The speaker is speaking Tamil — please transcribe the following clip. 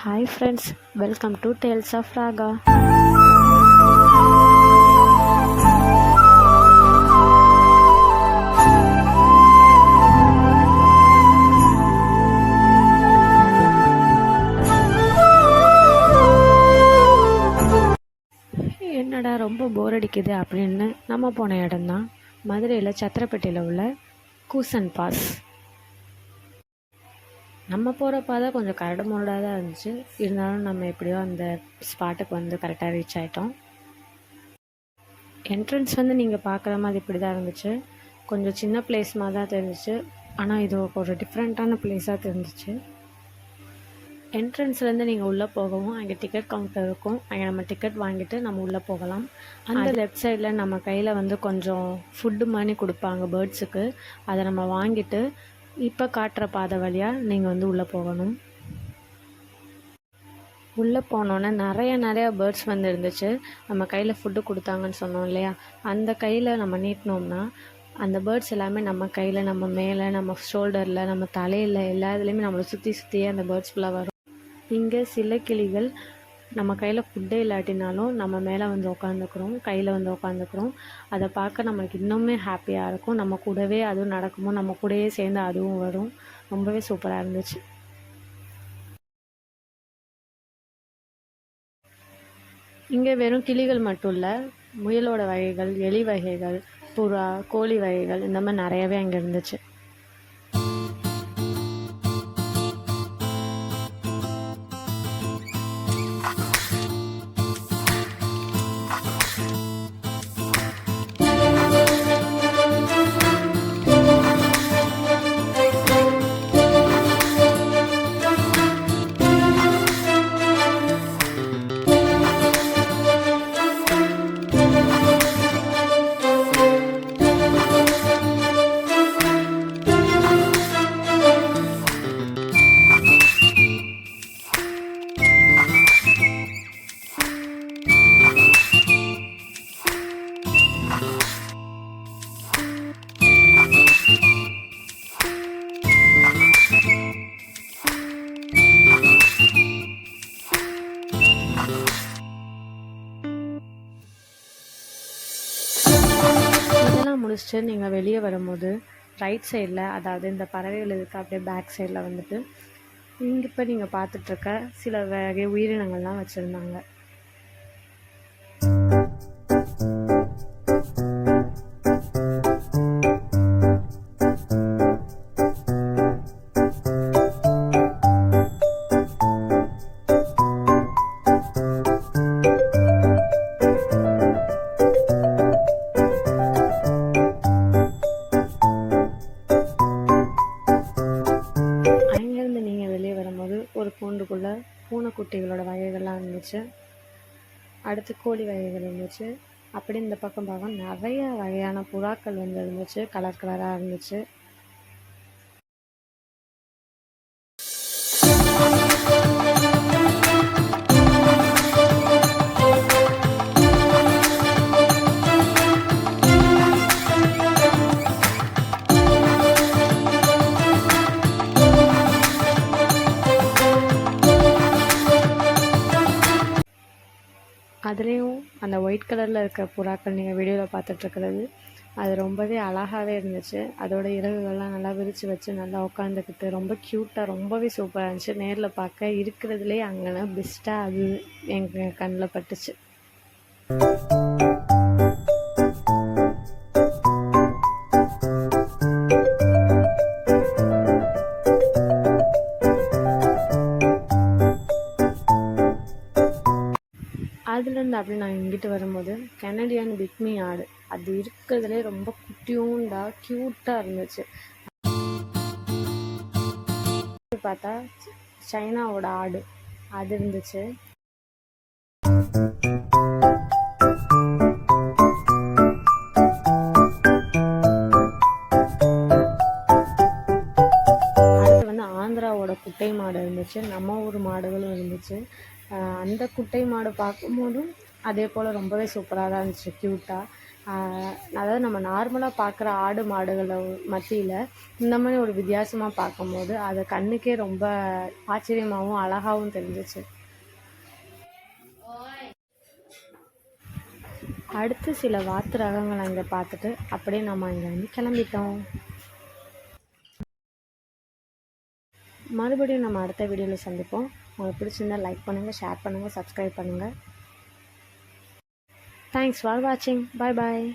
Hi friends, welcome to Tales of Raga. என்னடா ரொம்ப போர் அடிக்குது அப்படின்னு நம்ம போன இடம்தான் மதுரையில் சத்திரப்பட்டியில் உள்ள கூசன் பாஸ். நம்ம போகிற பாதை கொஞ்சம் கரடு முரடாக தான் இருந்துச்சு. இருந்தாலும் நம்ம எப்படியோ அந்த ஸ்பாட்டுக்கு வந்து கரெக்டாக ரீச் ஆகிட்டோம். என்ட்ரன்ஸ் வந்து நீங்கள் பார்க்குற மாதிரி இப்படி தான் இருந்துச்சு. கொஞ்சம் சின்ன பிளேஸ் மாதிரி தான் தெரிஞ்சிச்சு. ஆனால் இது ஒரு டிஃப்ரெண்ட்டான பிளேஸாக தெரிஞ்சிச்சு. என்ட்ரன்ஸ்லேருந்து நீங்கள் உள்ளே போகவும் அங்கே டிக்கெட் கவுண்டர் இருக்கும். அங்கே நம்ம டிக்கெட் வாங்கிட்டு நம்ம உள்ளே போகலாம். அந்த லெஃப்ட் சைடில் நம்ம கையில் வந்து கொஞ்சம் ஃபுட்டு மாதிரி கொடுப்பாங்க பேர்ட்ஸுக்கு. அதை நம்ம வாங்கிட்டு இப்போ காட்டுற பாதை வழியாக நீங்கள் வந்து உள்ளே போகணும். உள்ளே போனோன்னே நிறைய பேர்ட்ஸ் வந்து இருந்துச்சு. நம்ம கையில் ஃபுட்டு கொடுத்தாங்கன்னு சொன்னோம் இல்லையா, அந்த கையில் நம்ம நீட்டினோம்னா அந்த பேர்ட்ஸ் எல்லாமே நம்ம கையில், நம்ம மேலே, நம்ம ஷோல்டரில், நம்ம தலையில், எல்லா இதுலேயுமே நம்மளை சுற்றியே அந்த பேர்ட்ஸ் ஃபுல்லாக வரும். இங்கே சில கிளிகள் நம்ம கையில் ஃபுட்டே இல்லாட்டினாலும் நம்ம மேலே வந்து உட்காந்துக்கிறோம், கையில் வந்து உட்காந்துக்கிறோம். அதை பார்க்க நமக்கு இன்னுமே ஹாப்பியாக இருக்கும். நம்ம கூடவே அதுவும் நடக்குமோ, நம்ம கூடவே சேர்ந்து அதுவும் வரும். ரொம்பவே சூப்பராக இருந்துச்சு. இங்கே வெறும் கிளிகள் மட்டும் இல்லை, முயலோட வகைகள், எலி வகைகள், புறா, கோழி வகைகள், இந்த மாதிரி நிறையவே அங்கே இருந்துச்சு. முடிச்சுட்டு நீங்கள் வெளியே வரும்போது ரைட் சைடில், அதாவது இந்த பறவைகள் இருக்குது அப்படியே பேக் சைடில் வந்துட்டு இங்கே இப்போ நீங்கள் பார்த்துட்ருக்க சில வகை உயிரினங்கள்லாம் வச்சுருந்தாங்க. ஒரு கூண்டுக்குள்ளே பூனைக்குட்டிகளோட வகைகள்லாம் இருந்துச்சு. அடுத்து கோழி வகைகள் இருந்துச்சு. அப்படி இந்த பக்கம் பார்க்க நிறைய வகையான புறாக்கள் வந்து இருந்துச்சு. கலர் கலராக இருந்துச்சு. அதுலேயும் அந்த ஒயிட் கலரில் இருக்க புறாக்கள் நீங்கள் வீடியோவில் பார்த்துட்ருக்கிறது, அது ரொம்பவே அழகாகவே இருந்துச்சு. அதோட இறகுகள்லாம் நல்லா விரித்து வச்சு நல்லா உட்காந்துக்கிட்டு ரொம்ப க்யூட்டாக, ரொம்பவே சூப்பராக இருந்துச்சு. நேரில் பார்க்க இருக்கிறதுலே அங்கே பெஸ்ட்டாக அது எங்கள் கண்ணில் பட்டுச்சு. அதுலேருந்து அப்படி நான் இங்கிட்டு வரும்போது கெனடியன் பிக்மி ஆடு, அது இருக்கிறதுலே ரொம்ப குட்டியூண்டா க்யூட்டாக இருந்துச்சு. பார்த்தா சைனாவோட ஆடு அது இருந்துச்சு. அடுத்து வந்து ஆந்திராவோட குட்டை மாடு இருந்துச்சு. நம்ம ஊர் மாடுகளும் இருந்துச்சு. அந்த குட்டை மாடு பார்க்கும்போதும் அதே போல் ரொம்பவே சூப்பராக தான் இருந்துச்சு, க்யூட்டாக. அதாவது நம்ம நார்மலாக பார்க்குற ஆடு மாடுகளை மத்தியில் இந்த மாதிரி ஒரு வித்தியாசமாக பார்க்கும்போது அது கண்ணுக்கே ரொம்ப ஆச்சரியமாகவும் அழகாகவும் தெரிஞ்சிச்சு. அடுத்து சில வாத்து ரகங்களை அங்கே பார்த்துட்டு அப்படியே நம்ம இங்கே வந்து கிளம்பிட்டோம். மறுபடியும் நம்ம அடுத்த வீடியோவில் சந்திப்போம். உங்களுக்கு பிடிச்சிருந்தா லைக் பண்ணுங்கள், ஷேர் பண்ணுங்கள், சப்ஸ்கிரைப் பண்ணுங்கள். தேங்க்ஸ் ஃபார் வாட்சிங். பாய் பாய்.